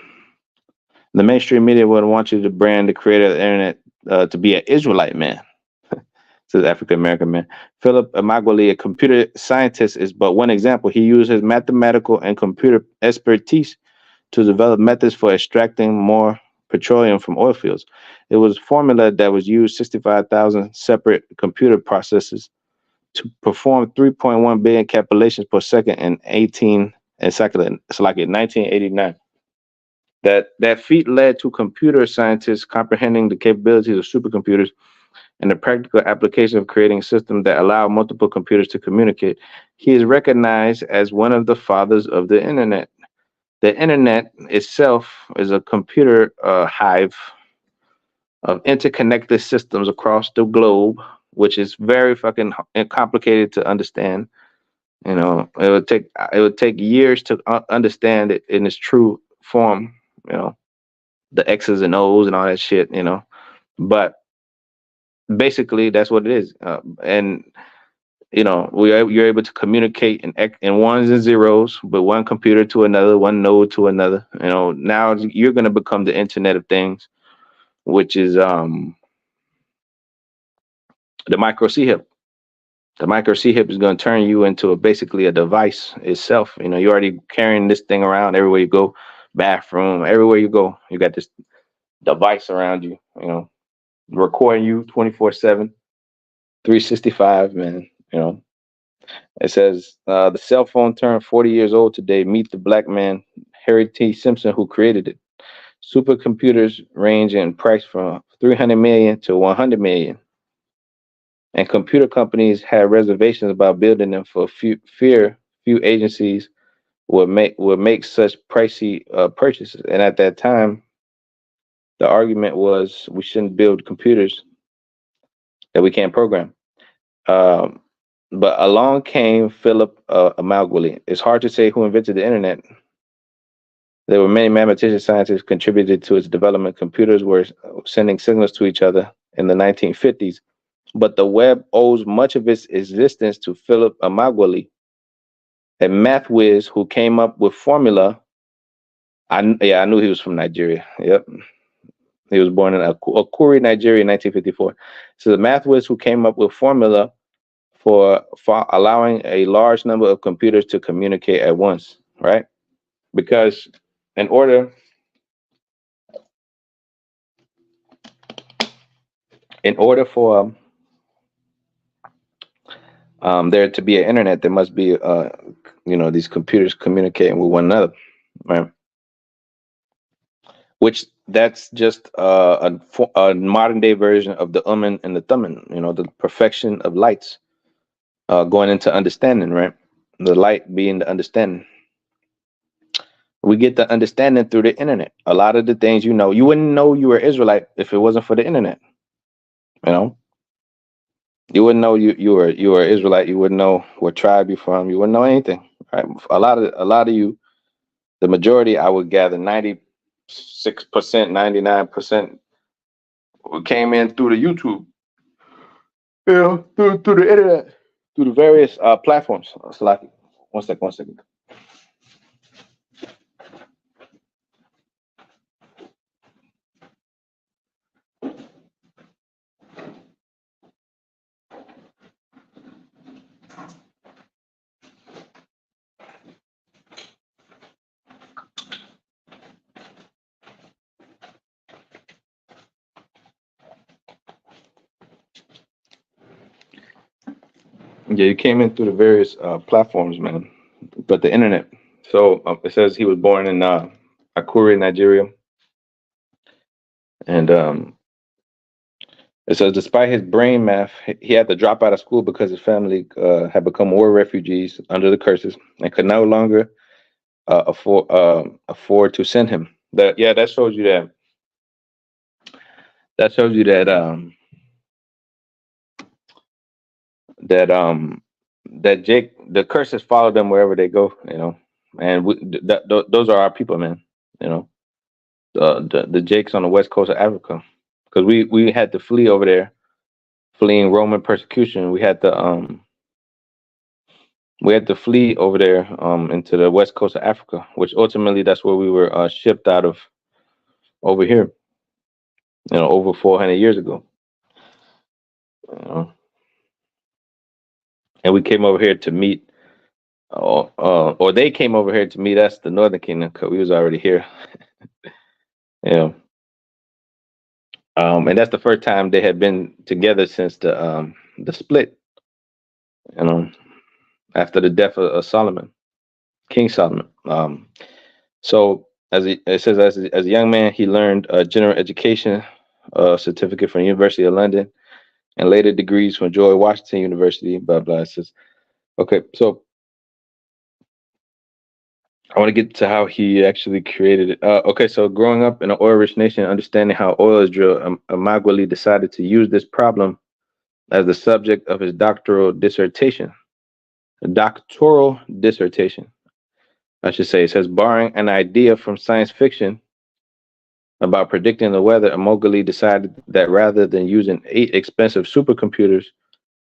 mainstream media would want you to brand the creator of the internet to be an Israelite man. Says African American man. Philip Amagwali, a computer scientist, is but one example. He used his mathematical and computer expertise to develop methods for extracting more petroleum from oil fields. It was a formula that was used 65,000 separate computer processes to perform 3.1 billion calculations per second in 1989. That feat led to computer scientists comprehending the capabilities of supercomputers and the practical application of creating systems that allow multiple computers to communicate. He is recognized as one of the fathers of the internet. The internet itself is a computer hive of interconnected systems across the globe, which is very fucking complicated to understand. It would take years to understand it in its true form. The X's and O's and all that shit. But basically that's what it is, and you're able to communicate in ones and zeros, but one computer to another, one node to another. Now you're going to become the Internet of Things, which is the micro C hip. The micro C hip is going to turn you into basically a device itself. You're already carrying this thing around everywhere you go, bathroom, everywhere you go. You got this device around you, recording you 24/7, 365, man. It says the cell phone turned 40 years old today. Meet the black man, Harry T. Simpson, who created it. Supercomputers range in price from 300 million to 100 million. And computer companies had reservations about building them for few agencies would make such pricey purchases. And at that time, the argument was we shouldn't build computers that we can't program. But along came Philip Amagwali. It's hard to say who invented the internet. There were many mathematicians, scientists contributed to its development. Computers were sending signals to each other in the 1950s. But the web owes much of its existence to Philip Amagwali, a math whiz who came up with formula. I knew he was from Nigeria. Yep. He was born in Akure, Nigeria in 1954. So the math whiz who came up with formula for allowing a large number of computers to communicate at once, right? Because in order for there to be an internet, there must be these computers communicating with one another, right? Which that's just a modern day version of the Umen and the Thummim, the perfection of lights, going into understanding, right? The light being the understanding. We get the understanding through the internet. A lot of the things, you wouldn't know you were Israelite if it wasn't for the internet. You know, you wouldn't know you were Israelite. You wouldn't know what tribe you're from. You wouldn't know anything, right? A lot of you, the majority, I would gather, 96%, 99% came in through the YouTube, through the internet, through the various platforms. It's like, one second. Yeah, you came in through the various platforms, man. But the internet. So it says he was born in Akure, Nigeria, and it says despite his brain math, he had to drop out of school because his family had become war refugees under the curses and could no longer afford to send him. That shows you that. That shows you that Jake, the curses follow them wherever they go. And those are our people, man. You know, the Jakes on the west coast of Africa, because we had to flee over there, fleeing Roman persecution. We had to flee over there into the west coast of Africa, which ultimately that's where we were shipped out of over here. Over 400 years ago. You know, and we came over here to meet, or they came over here to meet us, the Northern Kingdom, because we was already here. You know, and that's the first time they had been together since the split. You know, after the death of Solomon, King Solomon. So it says, as a young man, he learned a general education certificate from the University of London and later degrees from George Washington University. Blah blah. It says, okay, so I want to get to how he actually created it. Okay, so growing up in an oil-rich nation, understanding how oil is drilled, Amagwali decided to use this problem as the subject of his doctoral dissertation. Doctoral dissertation, I should say. It says, borrowing an idea from science fiction about predicting the weather, Amogali decided that rather than using 8 expensive supercomputers,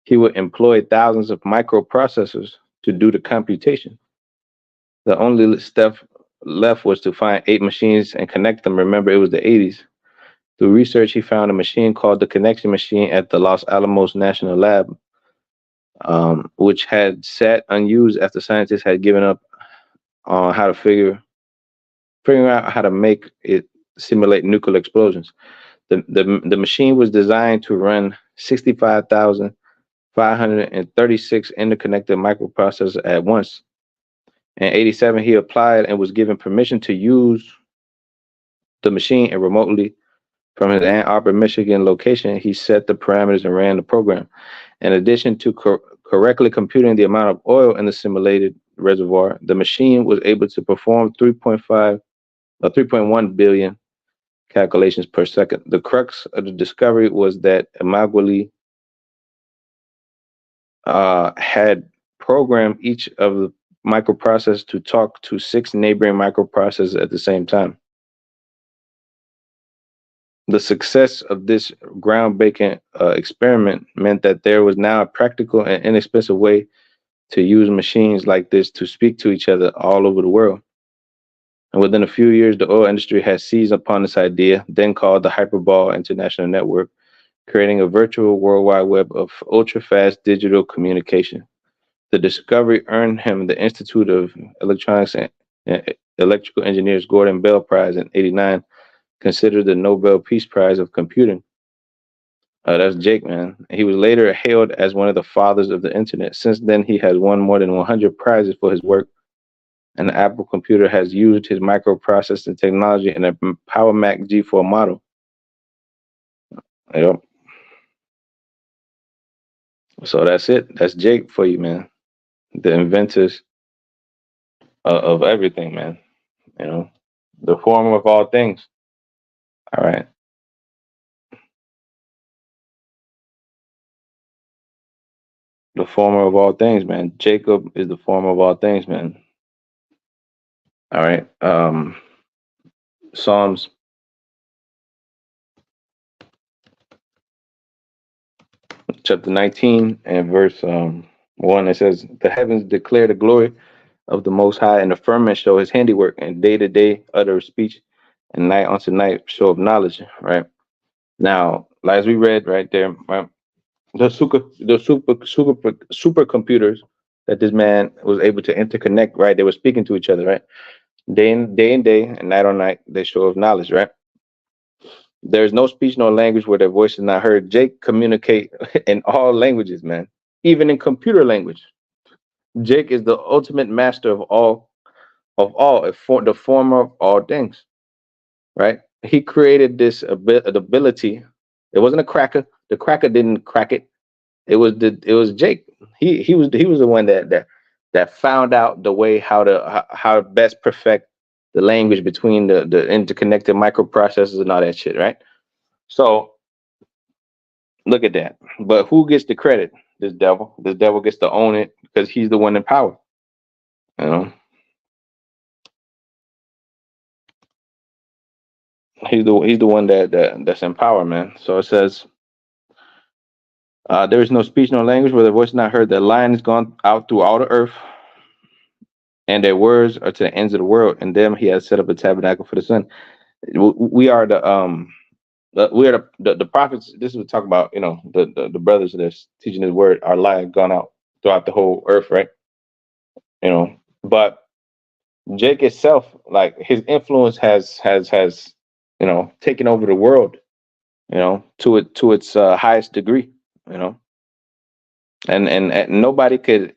he would employ thousands of microprocessors to do the computation. The only step left was to find 8 machines and connect them. Remember, it was the 80s. Through research, he found a machine called the connection machine at the Los Alamos National Lab, which had sat unused after scientists had given up on figuring out how to make it simulate nuclear explosions. The machine was designed to run 65,536 interconnected microprocessors at once. In 87, he applied and was given permission to use the machine, and remotely from his Ann Arbor, Michigan location, he set the parameters and ran the program. In addition to correctly computing the amount of oil in the simulated reservoir, the machine was able to perform 3.1 billion calculations per second. The crux of the discovery was that Amagwali had programmed each of the microprocessors to talk to 6 neighboring microprocessors at the same time. The success of this groundbreaking experiment meant that there was now a practical and inexpensive way to use machines like this to speak to each other all over the world. And within a few years, the oil industry had seized upon this idea, then called the Hyperball International Network, creating a virtual worldwide web of ultra-fast digital communication. The discovery earned him the Institute of Electronics and Electrical Engineers Gordon Bell Prize in '89, considered the Nobel Peace Prize of computing. That's Jake, man. He was later hailed as one of the fathers of the internet. Since then, he has won more than 100 prizes for his work, and the Apple computer has used his microprocessing technology in a Power Mac G4 model. Yep. So that's it. That's Jake for you, man. The inventors of everything, man. You know, the former of all things. All right. The former of all things, man. Jacob is the former of all things, man. All right. Psalms chapter 19 and verse 1. It says, "The heavens declare the glory of the Most High, and the firmament show His handiwork, and day to day utter speech, and night unto night show of knowledge." Right now, as we read right there, right, the supercomputers that this man was able to interconnect. Right, they were speaking to each other. Right, day and day, and night on night, they show of knowledge. Right. There's no speech nor language where their voice is not heard. Jake communicate in all languages, man, even in computer language. Jake is the ultimate master of all, the former of all things, right? He created this ability. It wasn't a cracker. The cracker didn't crack it. It was Jake. He was the one that found out the way how to best perfect the language between the interconnected microprocessors and all that shit, right? So look at that. But who gets the credit? This devil. This devil gets to own it because he's the one in power. You know, he's the one that's in power, man. So it says, there is no speech, no language where the voice is not heard. The lion has gone out through all the earth, and their words are to the ends of the world. And them he has set up a tabernacle for the sun. We are we are the prophets. This is what we talk about. You know, the brothers that's teaching His word. Our light has gone out throughout the whole earth, right? You know, but Jake itself, like his influence has taken over the world, to its highest degree, you know, and nobody could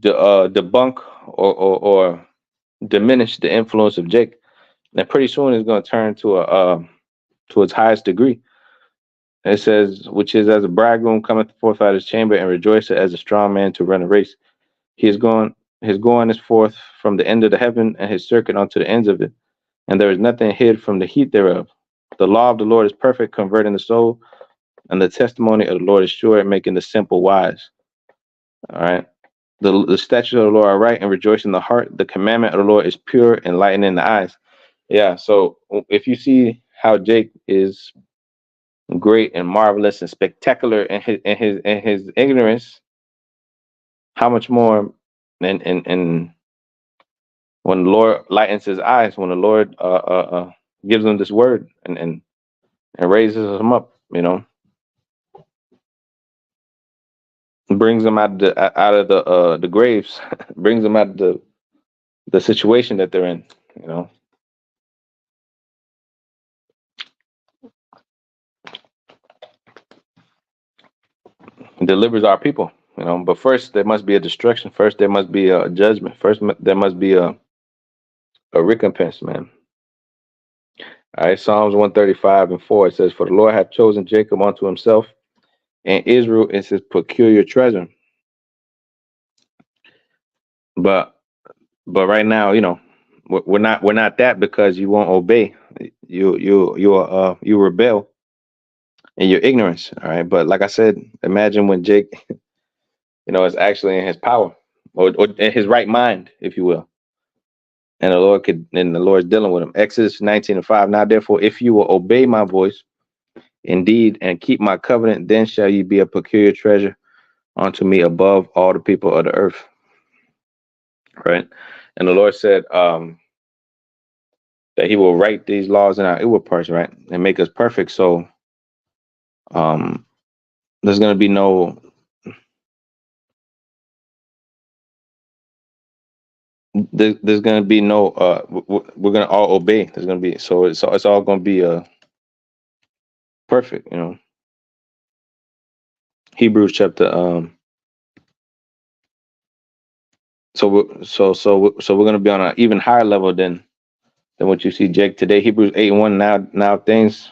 debunk or diminish the influence of Jake. And pretty soon it's going to turn to its highest degree. It says, which is as a bridegroom cometh forth out of his chamber and rejoiceth as a strong man to run a race. He is going His going is forth from the end of the heaven, and his circuit unto the ends of it. And there is nothing hid from the heat thereof. The law of the Lord is perfect, converting the soul, and the testimony of the Lord is sure, making the simple wise. All right. The statutes of the Lord are right and rejoice in the heart. The commandment of the Lord is pure, enlightening the eyes. Yeah. So if you see how Jake is great and marvelous and spectacular in his ignorance, how much more and when the Lord lightens his eyes, when the Lord gives him this word and raises him up, brings them out of the graves, brings them out of the situation that they're in, and delivers our people, But first, there must be a destruction. First, there must be a judgment. First, there must be a recompense, man. All right, Psalms 135:4, it says, "For the Lord hath chosen Jacob unto Himself, and Israel is His peculiar treasure." But right now, we're not that, because you won't obey. You rebel in your ignorance. All right. But like I said, imagine when Jake, is actually in his power, or in his right mind, if you will. And the Lord's dealing with him. Exodus 19:5. "Now therefore, if you will obey my voice indeed and keep my covenant, then shall ye be a peculiar treasure unto me above all the people of the earth." Right. And the Lord said, that He will write these laws in our inward parts, right, and make us perfect. So There's going to be no. There's going to be no. We're going to all obey. There's going to be it's all going to be perfect. Hebrews chapter we're going to be on an even higher level than what you see, Jake, today. Hebrews 8:1. Now things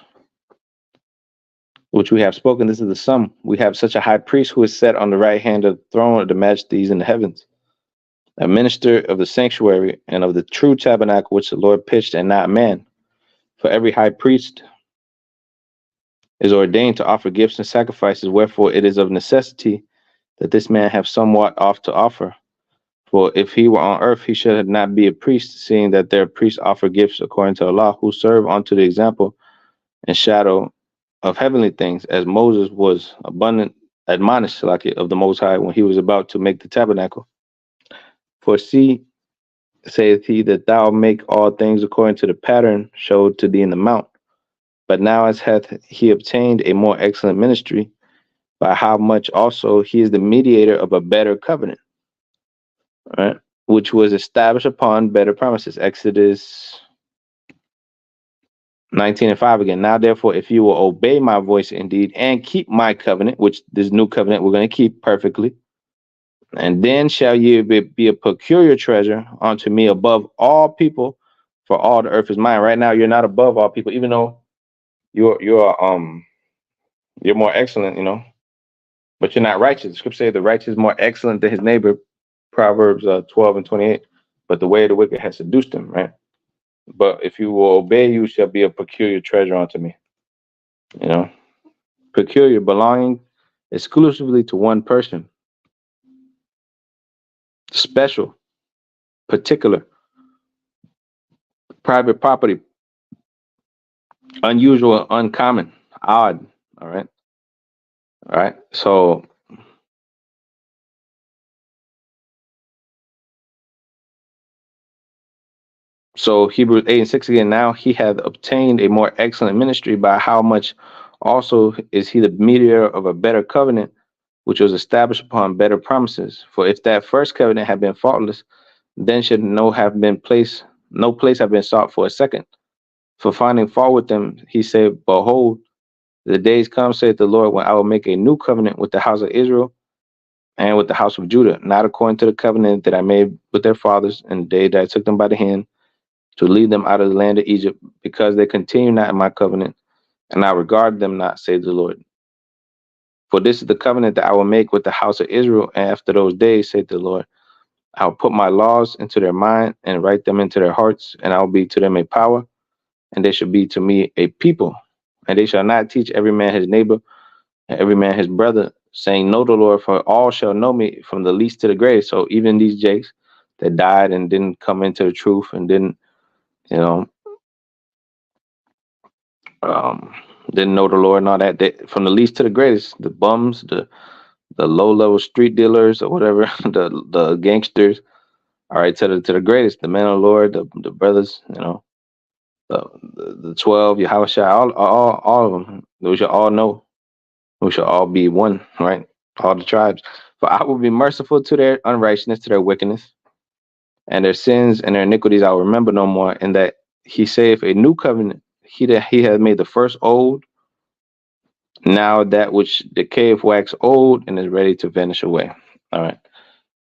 which we have spoken, this is the sum. We have such a high priest who is set on the right hand of the throne of the majesties in the heavens, a minister of the sanctuary and of the true tabernacle which the Lord pitched and not man. For every high priest is ordained to offer gifts and sacrifices, wherefore it is of necessity that this man have somewhat off to offer. For if he were on earth, he should not be a priest, seeing that their priests offer gifts according to the law, who serve unto the example and shadow of heavenly things, as Moses was admonished like it, of the Most High when he was about to make the tabernacle. For see, saith he, that thou make all things according to the pattern showed to thee in the mount. But now as hath he obtained a more excellent ministry, by how much also he is the mediator of a better covenant, right? Which was established upon better promises. Exodus 19:5 again. Now therefore, if you will obey my voice indeed and keep my covenant, which this new covenant we're going to keep perfectly, and then shall you be a peculiar treasure unto me above all people, for all the earth is mine. Right now, you're not above all people, even though you're more excellent, but you're not righteous. The scripture says the righteous is more excellent than his neighbor, Proverbs 12:28. But the way of the wicked has seduced him, right? But if you will obey, you shall be a peculiar treasure unto me. Peculiar, belonging exclusively to one person, special, particular, private property, unusual, uncommon, odd. All right. So Hebrews 8:6 again. Now he hath obtained a more excellent ministry, by how much also is he the mediator of a better covenant, which was established upon better promises. For if that first covenant had been faultless, then should no place have been sought for a second. For finding fault with them, he said, behold, the days come, saith the Lord, when I will make a new covenant with the house of Israel and with the house of Judah, not according to the covenant that I made with their fathers in the day that I took them by the hand to lead them out of the land of Egypt, because they continue not in my covenant, and I regard them not, saith the Lord. For this is the covenant that I will make with the house of Israel, and after those days, saith the Lord, I will put my laws into their mind and write them into their hearts, and I will be to them a power, and they shall be to me a people. And they shall not teach every man his neighbor and every man his brother, saying, know the Lord, for all shall know me, from the least to the greatest. So even these jakes that died and didn't come into the truth and didn't know the Lord and all that, from the least to the greatest, the bums, the low level street dealers or whatever, the gangsters, all right, to the greatest, the men of the Lord, the brothers, the 12, Yahushua, all of them. We shall all know. We shall all be one, right? All the tribes. For I will be merciful to their unrighteousness, to their wickedness, and their sins and their iniquities I will remember no more. And that he saith a new covenant, he hath made the first old. Now that which decayeth wax old and is ready to vanish away. All right.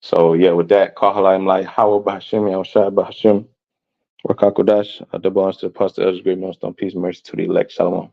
So yeah, with that, Kahalayim Lai Hawa Bahashim, Yahushua Bahashim, Rakakodash, the bonds to the apostle, elders, great millstone, peace, mercy to the elect. Shalom.